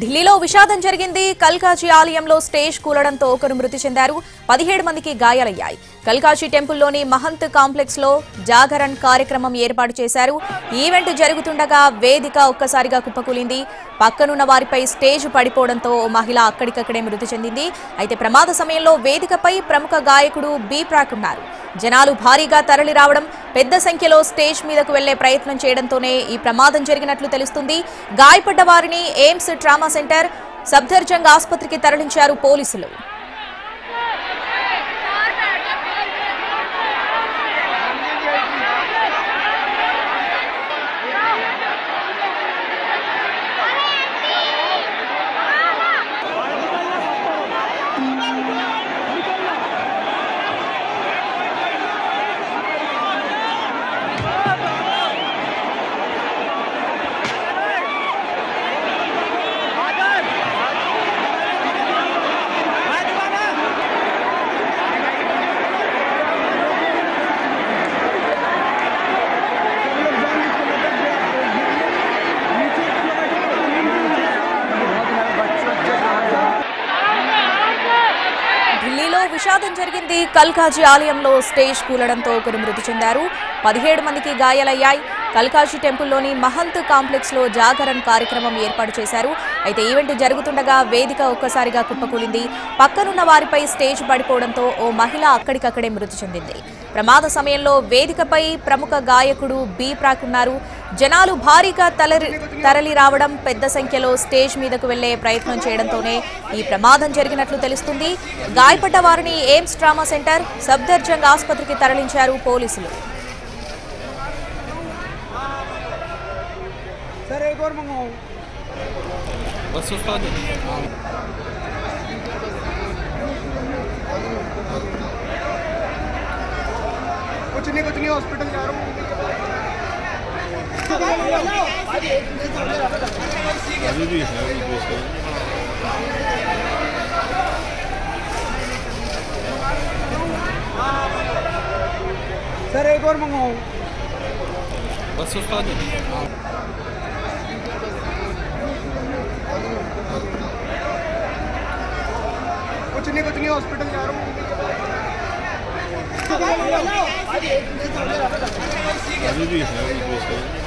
ఢిల్లీలో విషాదం జరిగింది. కల్కాజీ ఆలయంలో స్టేజ్ కూలడంతో ఒకరు మృతి చెందారు. 17 మందికి గాయాలయ్యాయి. కల్కాజీ టెంపుల్లోని మహంత్ కాంప్లెక్స్ లో జాగరణ్ కార్యక్రమం ఏర్పాటు చేశారు. ఈవెంట్ జరుగుతుండగా వేదిక ఒక్కసారిగా కుప్పకూలింది. పక్కనున్న వారిపై స్టేజ్ పడిపోవడంతో ఓ మహిళ అక్కడికక్కడే మృతి చెందింది. అయితే ప్రమాద సమయంలో వేదికపై ప్రముఖ గాయకుడు బి ప్రాక్ ఉన్నారు. జనాలు భారీగా తరలి రావడం, పెద్ద సంఖ్యలో స్టేజ్ మీదకు వెళ్లే ప్రయత్నం చేయడంతోనే ఈ ప్రమాదం జరిగినట్లు తెలుస్తుంది. గాయపడ్డ వారిని ఎయిమ్స్ ట్రామా సెంటర్, సఫ్దర్జంగ్ ఆసుపత్రికి తరలించారు పోలీసులు. ఢిల్లీలో విషాదం జరిగింది. కల్కాజీ ఆలయంలో స్టేజ్ కూలడంతో ఒకరు మృతి చెందారు. 17 మందికి గాయాలయ్యాయి. కల్కాజీ టెంపుల్లోని మహంత్ కాంప్లెక్స్ లో జాగరణ్ కార్యక్రమం ఏర్పాటు చేశారు. అయితే ఈవెంట్ జరుగుతుండగా వేదిక ఒక్కసారిగా కుప్పకూలింది. పక్కనున్న వారిపై స్టేజ్ పడిపోవడంతో ఓ మహిళ అక్కడికక్కడే మృతి చెందింది. ప్రమాద సమయంలో వేదికపై ప్రముఖ గాయకుడు బి ప్రాక్ ఉన్నారు. జనాలు భారీగా తరలి రావడం, పెద్ద సంఖ్యలో స్టేజ్ మీదకు వెళ్లే ప్రయత్నం చేయడంతోనే ఈ ప్రమాదం జరిగినట్లు తెలుస్తుంది. గాయపడ్డ వారిని ఎయిమ్స్ ట్రామా సెంటర్, సఫ్దర్జంగ్ ఆసుపత్రికి తరలించారు పోలీసులు. कुछ नहीं हॉस्पिटल जा रहा हूँ। अभी भी है सर, एक और मंगवाओ बस। कुछ नहीं हॉस्पिटल जा रहा हूँ। अभी भी है